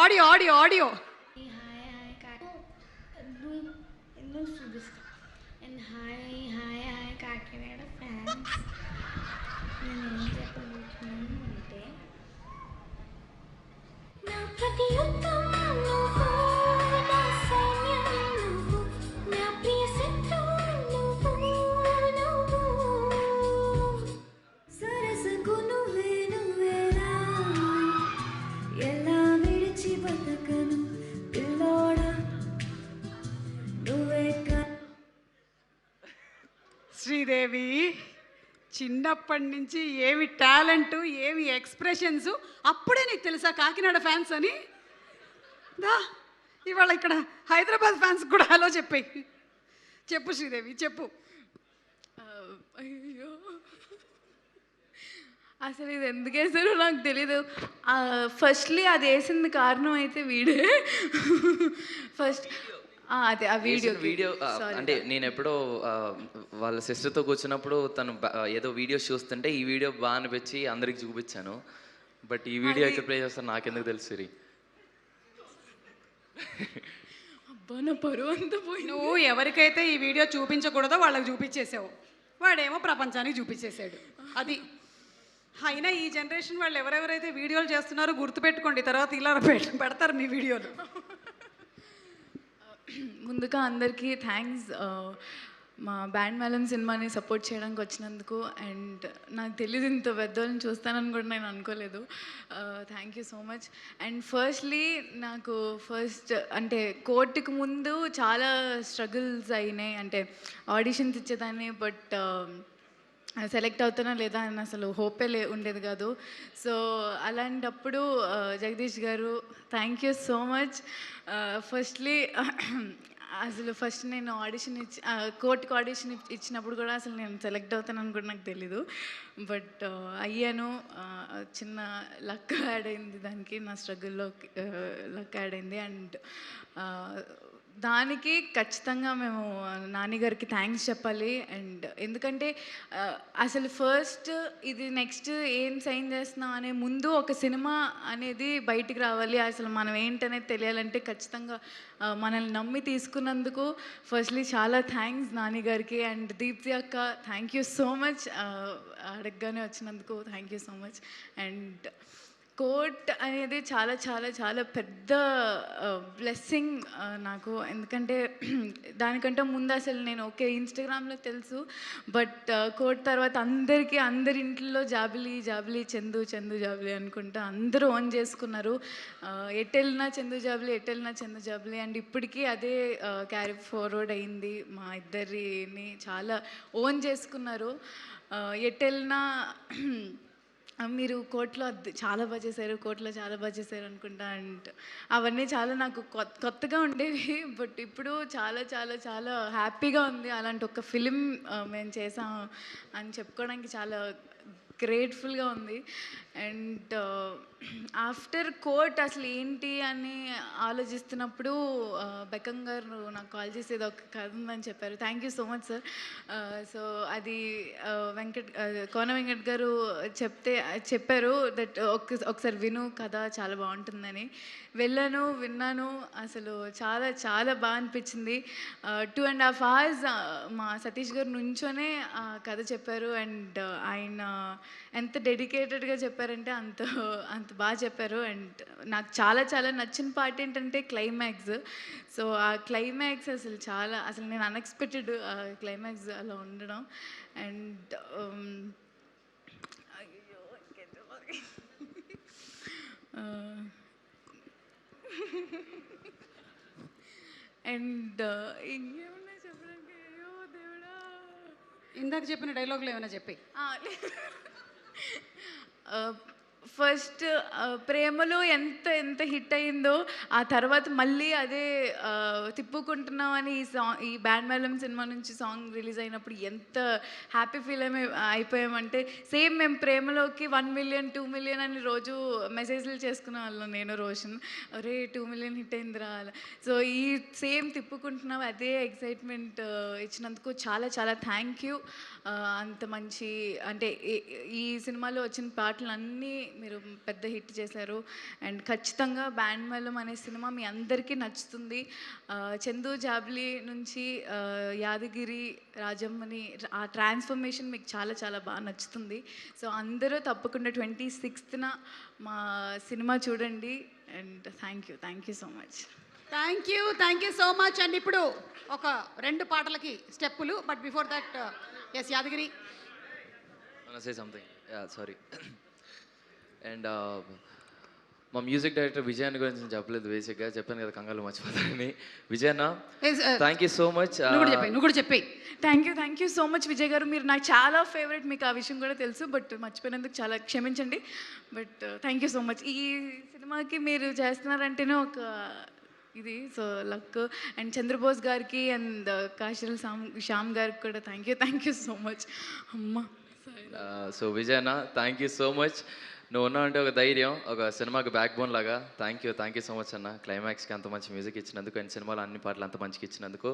Audio audio audio. Hi hi ఎందుకు చూపిస్తా and hi hi hi Kakinada fans. నేను ఏం చెప్పబోతున్నాను అంటే నా ప్రతి యుద్ధం నువ్వు, నా సైన్యం నువ్వు, నా ప్రియ శత్రువు నువ్వు. సరసకు నువ్వేరా, ఎలా విడిచి బతకను పిల్లోడా నువ్వే. శ్రీదేవి చిన్నప్పటి నుంచి ఏమి టాలెంట్, ఏమి ఎక్స్ప్రెషన్స్. అప్పుడే నీకు తెలుసా కాకినాడ ఫ్యాన్స్ అని? దా ఇవాళ ఇక్కడ హైదరాబాద్ ఫ్యాన్స్ కూడా హలో చెప్పాయి. చెప్పు శ్రీదేవి చెప్పు. అయ్యో అసలు ఇది ఎందుకు వేసారో నాకు తెలీదు. ఫస్ట్లీ అది వేసింది కారణం అయితే వీడే. ఫస్ట్ అదే ఆ వీడియో అంటే నేను ఎప్పుడో వాళ్ళ సిస్టర్తో కూర్చున్నప్పుడు తను ఏదో వీడియోస్ చూస్తుంటే ఈ వీడియో బాగా అనిపించి అందరికి చూపించాను. బట్ ఈ వీడియో ఎక్కడ ప్లే చేస్తాను నాకెందుకు తెలుసు సిరి. అబ్బా నా పరువు అంతా పోయి. నువ్వు ఎవరికైతే ఈ వీడియో చూపించకూడదో వాళ్ళకి చూపించేసావు, వాడేమో ప్రపంచానికి చూపించేశాడు. అది అయినా ఈ జనరేషన్ వాళ్ళు ఎవరెవరైతే వీడియోలు చేస్తున్నారో గుర్తుపెట్టుకోండి, తర్వాత ఇలా పెడతారు మీ వీడియోలు. ముందుగా అందరికీ థ్యాంక్స్ మా బ్యాండ్ మేళం సినిమాని సపోర్ట్ చేయడానికి వచ్చినందుకు. అండ్ నాకు తెలియదు ఇంత పెద్దవాళ్ళని చూస్తానని కూడా నేను అనుకోలేదు. Thank you so much. And firstly నాకు అంటే కోర్టుకు ముందు చాలా స్ట్రగుల్స్ అయినాయి. అంటే ఆడిషన్స్ ఇచ్చేదాన్ని, బట్ సెలెక్ట్ అవుతానా లేదా అని అసలు హోపే ఉండేది కాదు. సో అలాంటప్పుడు జగదీష్ గారు thank you so much. Firstly అసలు ఫస్ట్ నేను ఆడిషన్ కోర్టుకు ఆడిషన్ ఇచ్చినప్పుడు కూడా అసలు నేను సెలెక్ట్ అవుతానని కూడా నాకు తెలీదు. బట్ అయ్యాను. చిన్న లక్ యాడ్ అయింది దానికి, నా స్ట్రగుల్లో లక్ యాడ్ అయింది. అండ్ దానికి ఖచ్చితంగా మేము నాన్నగారికి థ్యాంక్స్ చెప్పాలి. అండ్ ఎందుకంటే అసలు ఫస్ట్ ఇది నెక్స్ట్ ఏం సైన్ చేస్తున్నాం అనే ముందు ఒక సినిమా అనేది బయటికి రావాలి, అసలు మనం ఏంటనేది తెలియాలంటే ఖచ్చితంగా మనల్ని నమ్మి తీసుకున్నందుకు ఫస్ట్లీ చాలా థ్యాంక్స్ నాన్నగారికి. అండ్ దీప్తి అక్క థ్యాంక్ యూ సో మచ్, అడగగానే వచ్చినందుకు thank you so much. And court అనేది చాలా చాలా చాలా పెద్ద బ్లెస్సింగ్ నాకు. ఎందుకంటే దానికంటే ముందు అసలు నేను ఓకే ఇన్స్టాగ్రామ్లో తెలుసు, బట్ కోర్ట్ తర్వాత అందరి ఇంట్లో జాబిలి జాబిలి చందు చందు జాబిలి అనుకుంటా అందరూ ఓన్ చేసుకున్నారు. ఎటెళ్ళినా చందు జాబిలి, ఎటెళ్ళినా చందు జాబిలి. అండ్ ఇప్పటికీ అదే క్యారీ ఫార్వర్డ్ అయింది. మా ఇద్దరిని చాలా ఓన్ చేసుకున్నారు. ఎటెళ్ళినా మీరు కోర్టులో చాలా బాగా చేశారు, కోర్టులో చాలా బాగా చేశారు అనుకుంటా. అండ్ అవన్నీ చాలా నాకు కొత్తగా ఉండేవి, బట్ ఇప్పుడు చాలా చాలా చాలా హ్యాపీగా ఉంది. అలాంటి ఒక ఫిలిం మేము చేసాం అని చెప్పుకోవడానికి చాలా గ్రేట్ఫుల్గా ఉంది. అండ్ ఆఫ్టర్ కోర్ట్ అసలు ఏంటి అని ఆలోచిస్తున్నప్పుడు బెక్కం గారు నాకు కాల్ చేసి ఏదో ఒక కథ ఉందని చెప్పారు. Thank you so much sir. So అది కోన వెంకట్ గారు చెప్పారు దట్ ఒకసారి విను కథ చాలా బాగుంటుందని. వెళ్ళాను, విన్నాను, అసలు చాలా చాలా బాగా అనిపించింది. 2.5 hours మా సతీష్ గారు నుంచోనే ఆ కథ చెప్పారు. అండ్ ఆయన ఎంత డెడికేటెడ్గా చెప్పారంటే అంత బాగా చెప్పారు. అండ్ నాకు చాలా చాలా నచ్చిన పార్ట్ ఏంటంటే క్లైమాక్స్. సో ఆ క్లైమాక్స్ అసలు నేను అన్ఎక్స్పెక్టెడ్ క్లైమాక్స్ అలా ఉండడం. అండ్ అయ్యో అండ్ ఇంకేమున్నాయి చెప్పడానికి? అయ్యో దేవుడా, ఇందాక చెప్పిన డైలాగులు ఏమైనా చెప్పి. ఫస్ట్ ప్రేమలో ఎంత ఎంత హిట్ అయిందో ఆ తర్వాత మళ్ళీ అదే తిప్పుకుంటున్నాం అని ఈ బ్యాండ్ మేళం సినిమా నుంచి సాంగ్ రిలీజ్ అయినప్పుడు ఎంత హ్యాపీ ఫీల్ అయిపోయామంటే సేమ్ మేము ప్రేమలోకి 1 million 2 million అని రోజు మెసేజ్లు చేసుకునే వాళ్ళం, నేను రోషన్. అరే 2 million హిట్ అయిందిరా అలా. సో ఈ సేమ్ తిప్పుకుంటున్నాం అదే ఎక్సైట్మెంట్ ఇచ్చినందుకు చాలా చాలా థ్యాంక్ యూ. అంత మంచి అంటే ఈ సినిమాలో వచ్చిన పాటలన్నీ మీరు పెద్ద హిట్ చేశారు. అండ్ ఖచ్చితంగా బ్యాండ్ మేళం అనే సినిమా మీ అందరికీ నచ్చుతుంది. చందు జాబ్లీ నుంచి యాదగిరి రాజమ్మని ఆ ట్రాన్స్ఫర్మేషన్ మీకు చాలా చాలా బాగా నచ్చుతుంది. సో అందరూ తప్పకుండా 26న మా సినిమా చూడండి. And thank you so much. Thank you so much. And ఇప్పుడు ఒక 2 పాటలకి స్టెప్పులు. But before that S Yadagiri say something. Sorry. And మా మ్యూజిక్ డైరెక్టర్ విజయ్ అన్న గురించి నేను చెప్పలేదు. బేసిక్గా చెప్పాను కదా కంగారు మర్చిపోతానని. విజయ్ అన్న థ్యాంక్ యూ సో మచ్. నువ్వు కూడా చెప్పేయి. Thank you so much Vijay garu. మీరు నాకు చాలా ఫేవరెట్, మీకు ఆ విషయం కూడా తెలుసు. బట్ మర్చిపోయినందుకు చాలా క్షమించండి. But thank you so much. ఈ సినిమాకి మీరు చేస్తున్నారంటేనే ఒక ఇది సో లక్. అండ్ చంద్రబోస్ గారికి అండ్ కాశీల్ శ్యామ్ గారికి కూడా థ్యాంక్ యూ సో మచ్. అమ్మ సో విజయ్ అన్న థ్యాంక్ యూ సో మచ్. నువ్వు ఉన్నావు అంటే ఒక ధైర్యం, ఒక సినిమాకి బ్యాక్ బోన్ లాగా. థ్యాంక్ యూ సో మచ్ అన్న. క్లైమాక్స్కి అంత మంచి మ్యూజిక్ ఇచ్చినందుకు అండ్ సినిమాలో అన్ని పాటలు అంత మంచిగా ఇచ్చినందుకు.